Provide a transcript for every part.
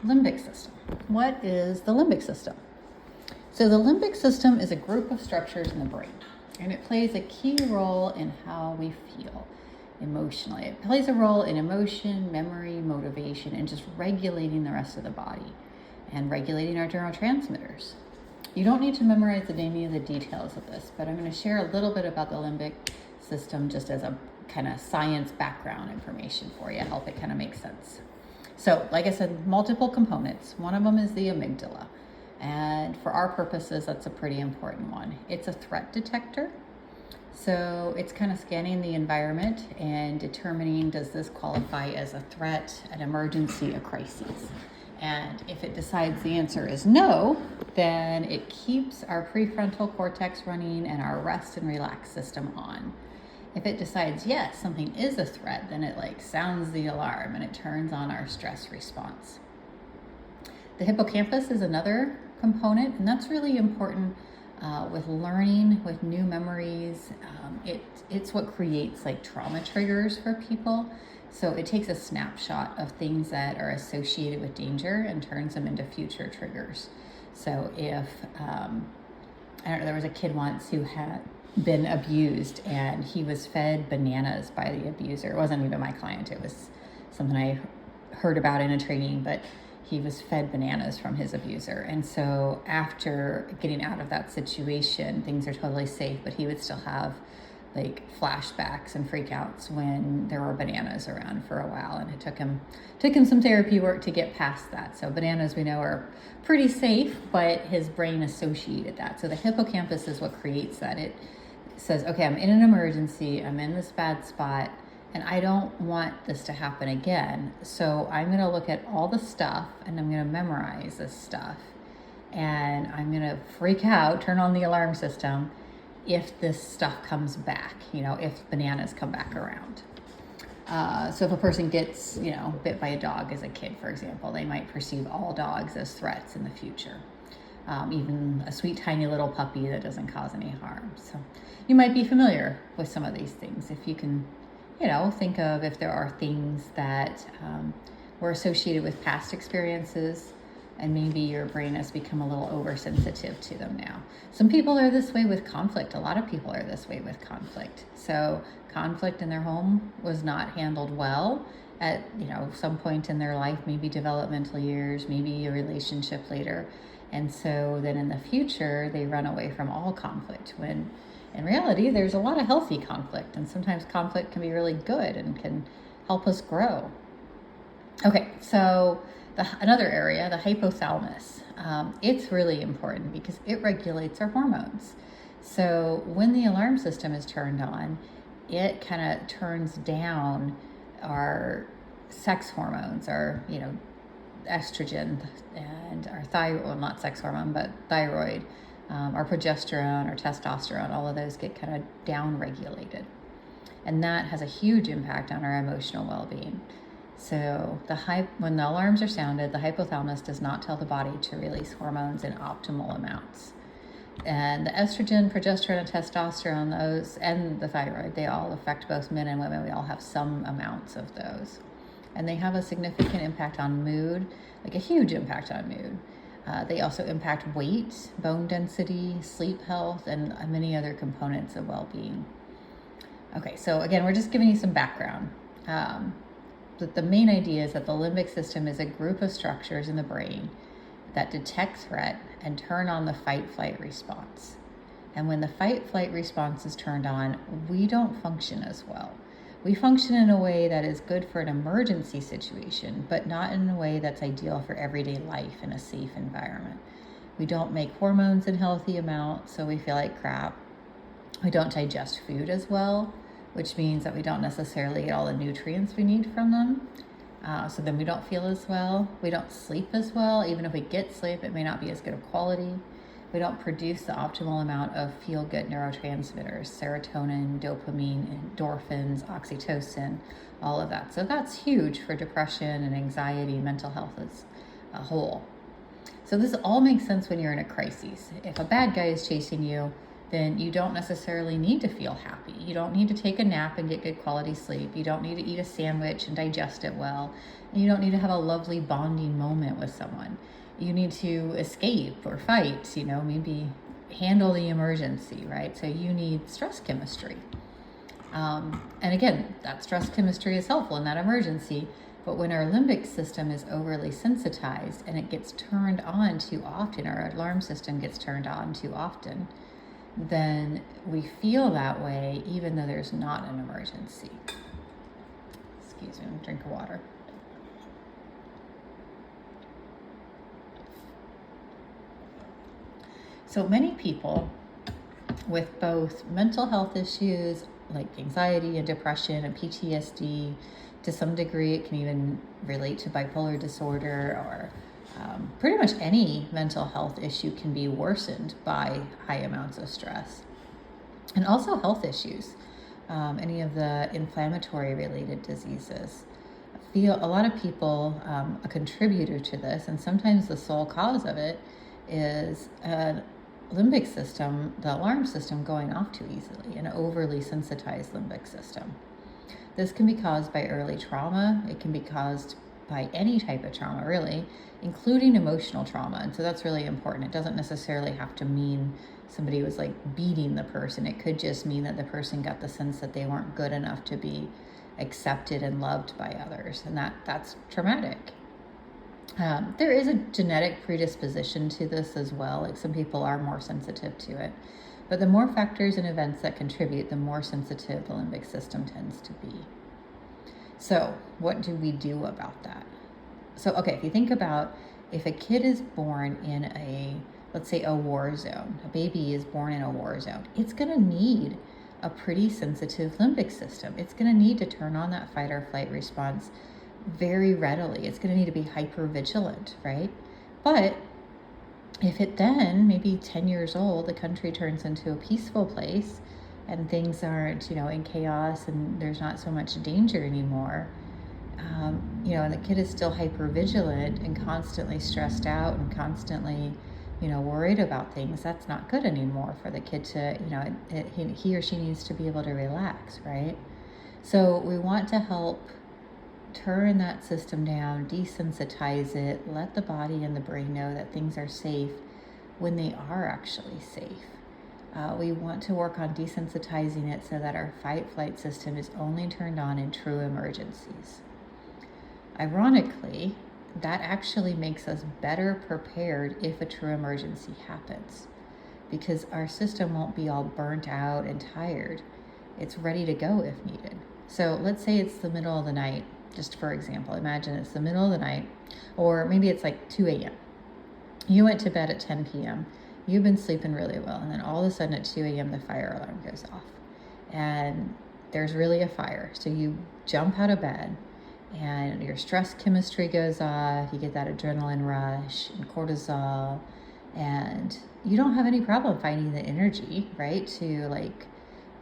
Limbic system. What is the limbic system? So the limbic system is a group of structures in the brain, and it plays a key role in how we feel emotionally. It plays a role in emotion, memory, motivation, and just regulating the rest of the body and regulating our neurotransmitters. You don't need to memorize any of the details of this, but I'm going to share a little bit about the limbic system just as a kind of science background information for you, help it kind of make sense. So, like I said, multiple components. One of them is the amygdala. And for our purposes, that's a pretty important one. It's a threat detector. So it's kind of scanning the environment and determining, does this qualify as a threat, an emergency, a crisis? And if it decides the answer is no, then it keeps our prefrontal cortex running and our rest and relax system on. If it decides yes, something is a threat, then it sounds the alarm and it turns on our stress response. The hippocampus is another component, and that's really important with learning, with new memories. It's what creates trauma triggers for people. So it takes a snapshot of things that are associated with danger and turns them into future triggers. So if, there was a kid once who had been abused and he was fed bananas by the abuser. It wasn't even my client, it was something I heard about in a training, but he was fed bananas from his abuser. And so after getting out of that situation, things are totally safe, but he would still have flashbacks and freakouts when there were bananas around for a while. And it took him some therapy work to get past that. So bananas, we know, are pretty safe, but his brain associated that. So the hippocampus is what creates that. It says, okay, I'm in an emergency, I'm in this bad spot, and I don't want this to happen again. So I'm going to look at all the stuff and I'm going to memorize this stuff. And I'm going to freak out, turn on the alarm system if this stuff comes back, if bananas come back around. So if a person gets, bit by a dog as a kid, for example, they might perceive all dogs as threats in the future. Even a sweet, tiny little puppy that doesn't cause any harm. So you might be familiar with some of these things. If you can, think of if there are things that were associated with past experiences, and maybe your brain has become a little oversensitive to them now. Some people are this way with conflict. A lot of people are this way with conflict. So conflict in their home was not handled well at, some point in their life, maybe developmental years, maybe a relationship later. And so then in the future, they run away from all conflict, when in reality, there's a lot of healthy conflict. And sometimes conflict can be really good and can help us grow. Okay, so another area, the hypothalamus, it's really important because it regulates our hormones. So when the alarm system is turned on, it kind of turns down our sex hormones, our, estrogen and our thyroid, well, not sex hormone, but thyroid, our progesterone, our testosterone, all of those get kind of down regulated. And that has a huge impact on our emotional well-being. So when the alarms are sounded, the hypothalamus does not tell the body to release hormones in optimal amounts. And the estrogen, progesterone, and testosterone, those, and the thyroid, they all affect both men and women. We all have some amounts of those. And they have a significant impact on mood, a huge impact on mood. They also impact weight, bone density, sleep health, and many other components of well-being. Okay, so again, we're just giving you some background. But the main idea is that the limbic system is a group of structures in the brain that detect threat and turn on the fight-flight response. And when the fight-flight response is turned on, we don't function as well. We function in a way that is good for an emergency situation, but not in a way that's ideal for everyday life in a safe environment. We don't make hormones in healthy amounts, so we feel like crap. We don't digest food as well, which means that we don't necessarily get all the nutrients we need from them. So then we don't feel as well. We don't sleep as well. Even if we get sleep, it may not be as good of quality. We don't produce the optimal amount of feel-good neurotransmitters, serotonin, dopamine, endorphins, oxytocin, all of that. So that's huge for depression and anxiety, mental health as a whole. So this all makes sense when you're in a crisis. If a bad guy is chasing you, then you don't necessarily need to feel happy. You don't need to take a nap and get good quality sleep. You don't need to eat a sandwich and digest it well. And you don't need to have a lovely bonding moment with someone. You need to escape or fight, maybe handle the emergency, right? So you need stress chemistry. And again, that stress chemistry is helpful in that emergency. But when our limbic system is overly sensitized and it gets turned on too often, our alarm system gets turned on too often, then we feel that way even though there's not an emergency. Excuse me, I'm gonna drink of water. So many people with both mental health issues like anxiety and depression and PTSD, to some degree it can even relate to bipolar disorder, or pretty much any mental health issue can be worsened by high amounts of stress. And also health issues, any of the inflammatory related diseases. A lot of people, a contributor to this, and sometimes the sole cause of it, is a limbic system, the alarm system, going off too easily, an overly sensitized limbic system. This can be caused by early trauma. It can be caused by any type of trauma, really, including emotional trauma. And so that's really important. It doesn't necessarily have to mean somebody was like beating the person. It could just mean that the person got the sense that they weren't good enough to be accepted and loved by others. And that's traumatic. There is a genetic predisposition to this as well. Like some people are more sensitive to it. But the more factors and events that contribute, the more sensitive the limbic system tends to be. So what do we do about that? So, okay, if you think about if a kid is born in let's say a war zone, a baby is born in a war zone, it's going to need a pretty sensitive limbic system. It's going to need to turn on that fight or flight response very readily. It's going to need to be hyper vigilant, right? But if it then, maybe 10 years old, the country turns into a peaceful place and things aren't, in chaos and there's not so much danger anymore, and the kid is still hyper vigilant and constantly stressed out and constantly, worried about things, that's not good anymore for the kid to, he or she needs to be able to relax, right? So we want to help turn that system down, desensitize it, let the body and the brain know that things are safe when they are actually safe. We want to work on desensitizing it so that our fight-flight system is only turned on in true emergencies. Ironically, that actually makes us better prepared if a true emergency happens, because our system won't be all burnt out and tired. It's ready to go if needed. So let's say it's the middle of the night. Just for example, imagine it's the middle of the night, or maybe it's like 2 a.m. You went to bed at 10 p.m. You've been sleeping really well, and then all of a sudden at 2 a.m. the fire alarm goes off. And there's really a fire. So you jump out of bed, and your stress chemistry goes off. You get that adrenaline rush and cortisol, and you don't have any problem finding the energy, right, to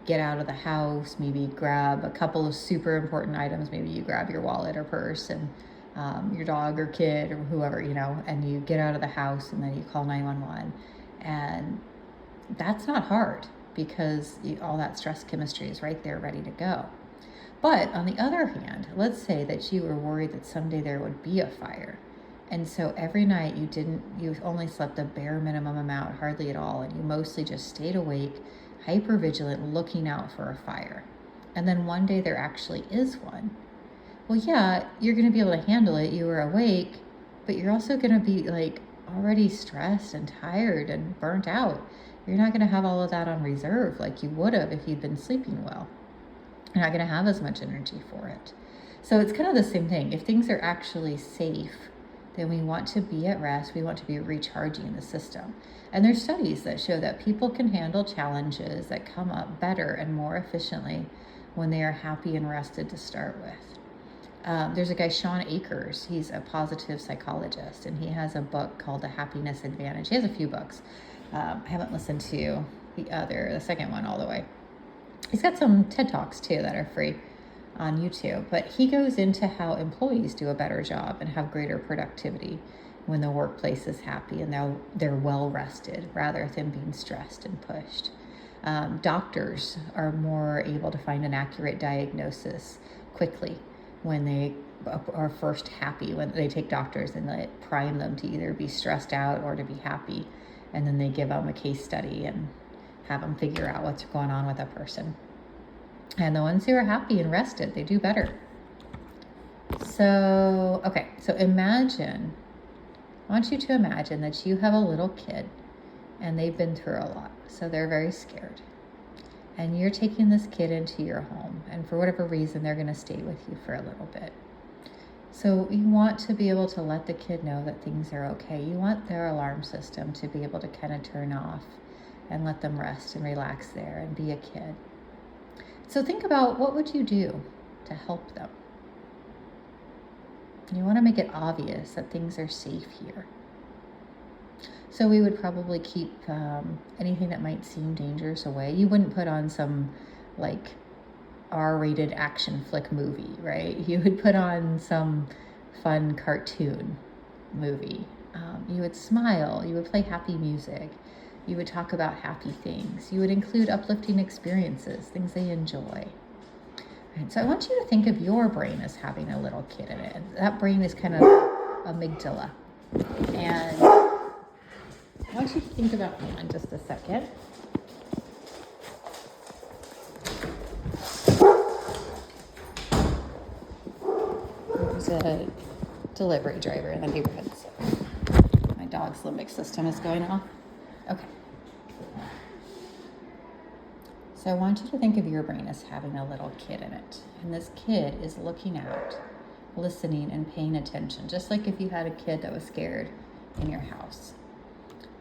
get out of the house, maybe grab a couple of super important items. Maybe you grab your wallet or purse and your dog or kid or whoever, and you get out of the house and then you call 911. And that's not hard because all that stress chemistry is right there ready to go. But on the other hand, let's say that you were worried that someday there would be a fire. And so every night you only slept a bare minimum amount, hardly at all, and you mostly just stayed awake, hyper vigilant, looking out for a fire. And then one day there actually is one. Well, yeah, you're going to be able to handle it. You were awake, but you're also going to be already stressed and tired and burnt out. You're not going to have all of that on reserve like you would have if you'd been sleeping well. You're not going to have as much energy for it. So it's kind of the same thing. If things are actually safe, then we want to be at rest. We want to be recharging the system. And there's studies that show that people can handle challenges that come up better and more efficiently when they are happy and rested to start with. There's a guy, Sean Akers. He's a positive psychologist, and he has a book called The Happiness Advantage. He has a few books. I haven't listened to the second one all the way. He's got some TED Talks too that are free on YouTube, but he goes into how employees do a better job and have greater productivity when the workplace is happy and they're well rested rather than being stressed and pushed. Doctors are more able to find an accurate diagnosis quickly when they are first happy, when they take doctors and they prime them to either be stressed out or to be happy. And then they give them a case study and have them figure out what's going on with a person. And the ones who are happy and rested, they do better. So imagine, I want you to imagine that you have a little kid and they've been through a lot. So they're very scared. And you're taking this kid into your home. And for whatever reason, they're going to stay with you for a little bit. So you want to be able to let the kid know that things are okay. You want their alarm system to be able to kind of turn off and let them rest and relax there and be a kid. So think about, what would you do to help them? You want to make it obvious that things are safe here. So we would probably keep anything that might seem dangerous away. You wouldn't put on some like R-rated action flick movie, right? You would put on some fun cartoon movie. You would smile. You would play happy music. You would talk about happy things. You would include uplifting experiences, things they enjoy. Right, so I want you to think of your brain as having a little kid in it. That brain is kind of amygdala. And I want you to think about that in just a second. There's a delivery driver in the neighborhood. So my dog's limbic system is going off. Okay. So I want you to think of your brain as having a little kid in it. And this kid is looking out, listening, and paying attention, just like if you had a kid that was scared in your house.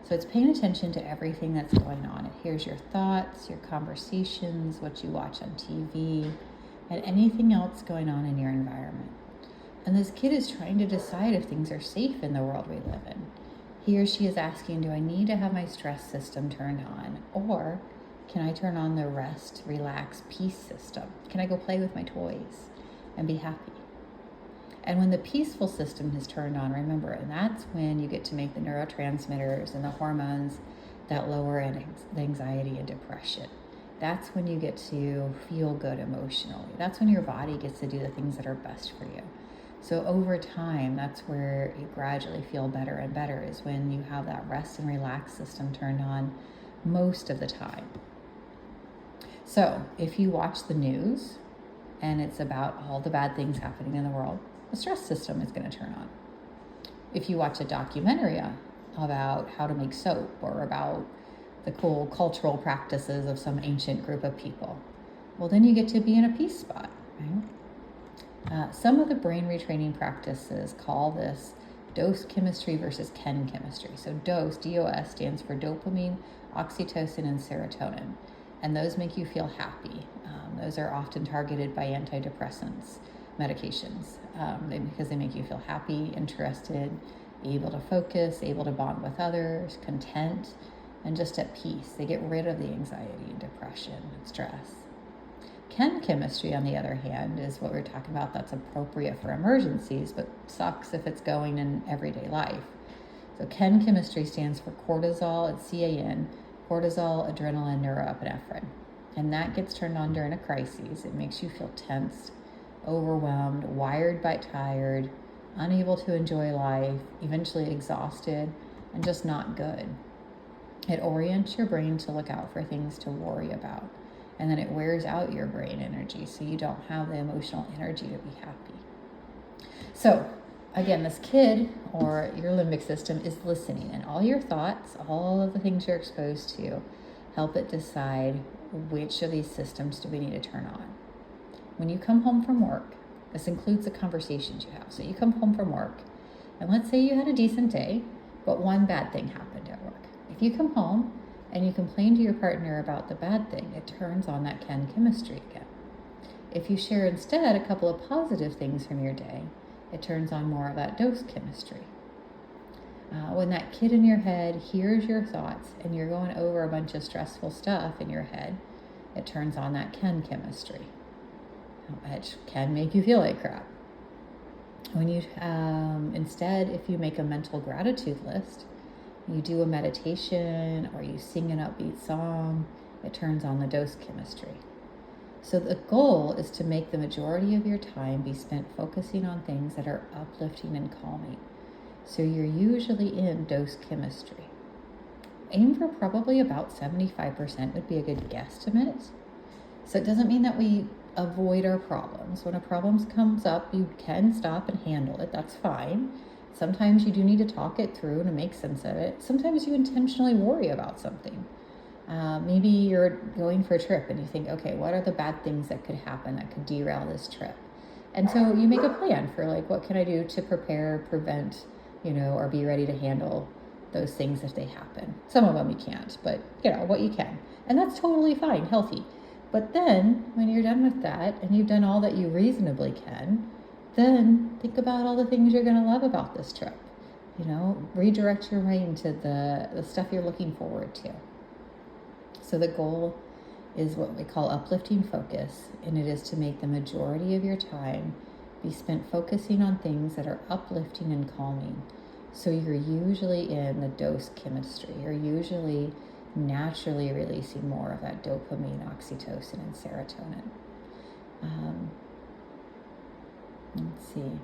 So it's paying attention to everything that's going on. It hears your thoughts, your conversations, what you watch on TV, and anything else going on in your environment. And this kid is trying to decide if things are safe in the world we live in. He or she is asking, do I need to have my stress system turned on? Or can I turn on the rest, relax, peace system? Can I go play with my toys and be happy? And when the peaceful system is turned on, remember, and that's when you get to make the neurotransmitters and the hormones that lower the anxiety and depression. That's when you get to feel good emotionally. That's when your body gets to do the things that are best for you. So over time, that's where you gradually feel better and better, is when you have that rest and relax system turned on most of the time. So if you watch the news and it's about all the bad things happening in the world, the stress system is going to turn on. If you watch a documentary about how to make soap or about the cool cultural practices of some ancient group of people, well, then you get to be in a peace spot, right? Some of the brain retraining practices call this dose chemistry versus Ken chemistry. So DOS, D-O-S, stands for dopamine, oxytocin, and serotonin. And those make you feel happy. Those are often targeted by antidepressants medications because they make you feel happy, interested, able to focus, able to bond with others, content, and just at peace. They get rid of the anxiety and depression and stress. Ken chemistry, on the other hand, is what we're talking about that's appropriate for emergencies, but sucks if it's going in everyday life. So Ken chemistry stands for cortisol, it's C-A-N, cortisol, adrenaline, neuroepinephrine. And that gets turned on during a crisis. It makes you feel tense, overwhelmed, wired but tired, unable to enjoy life, eventually exhausted, and just not good. It orients your brain to look out for things to worry about. And then it wears out your brain energy, so you don't have the emotional energy to be happy. So again, this kid or your limbic system is listening, and all your thoughts, all of the things you're exposed to, help it decide which of these systems do we need to turn on. When you come home from work, this includes the conversations you have. So you come home from work, and let's say you had a decent day, but one bad thing happened at work. If you come home and you complain to your partner about the bad thing, it turns on that Ken chemistry again. If you share instead a couple of positive things from your day, it turns on more of that dose chemistry. When that kid in your head hears your thoughts and you're going over a bunch of stressful stuff in your head, it turns on that Ken chemistry, which can make you feel like crap. When you instead, if you make a mental gratitude list, you do a meditation or you sing an upbeat song, it turns on the dose chemistry. So the goal is to make the majority of your time be spent focusing on things that are uplifting and calming. So you're usually in dose chemistry. Aim for probably about 75% would be a good guesstimate. So it doesn't mean that we avoid our problems. When a problem comes up, you can stop and handle it. That's fine. Sometimes you do need to talk it through to make sense of it. Sometimes you intentionally worry about something. Maybe you're going for a trip and you think, okay, what are the bad things that could happen that could derail this trip? And so you make a plan for like, what can I do to prepare, prevent, or be ready to handle those things if they happen. Some of them you can't, but what you can. And that's totally fine, healthy. But then when you're done with that and you've done all that you reasonably can, then think about all the things you're going to love about this trip. Redirect your brain to the stuff you're looking forward to. So the goal is what we call uplifting focus, and it is to make the majority of your time be spent focusing on things that are uplifting and calming. So you're usually in the dose chemistry. You're usually naturally releasing more of that dopamine, oxytocin, and serotonin. Let's see.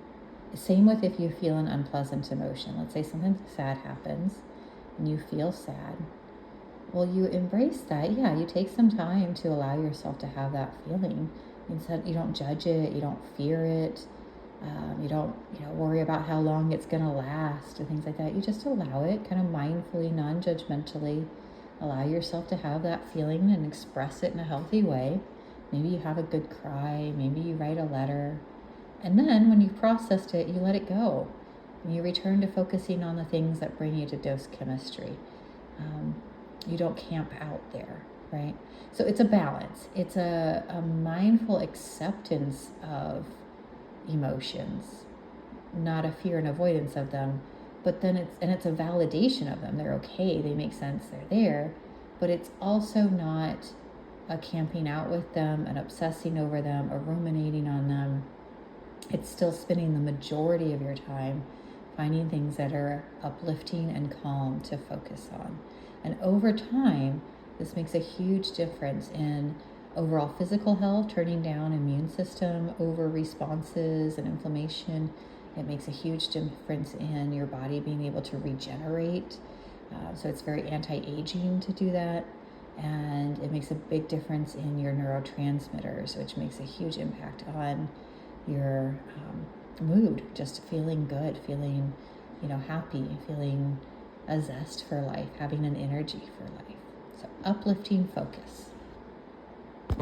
Same with if you feel an unpleasant emotion. Let's say something sad happens and you feel sad. Well, you embrace that. Yeah, you take some time to allow yourself to have that feeling. Instead, you don't judge it. You don't fear it. You don't, worry about how long it's going to last and things like that. You just allow it kind of mindfully, non-judgmentally. Allow yourself to have that feeling and express it in a healthy way. Maybe you have a good cry. Maybe you write a letter. And then when you've processed it, you let it go. And you return to focusing on the things that bring you to dose chemistry. You don't camp out there, right? So it's a balance. It's a mindful acceptance of emotions, not a fear and avoidance of them, but then it's a validation of them. They're okay, they make sense, they're there, but it's also not a camping out with them and obsessing over them or ruminating on them. It's still spending the majority of your time finding things that are uplifting and calm to focus on. And over time, this makes a huge difference in overall physical health, turning down immune system over responses and inflammation. It makes a huge difference in your body being able to regenerate. So it's very anti-aging to do that. And it makes a big difference in your neurotransmitters, which makes a huge impact on your mood, just feeling good, feeling, happy, feeling a zest for life, having an energy for life. So uplifting focus.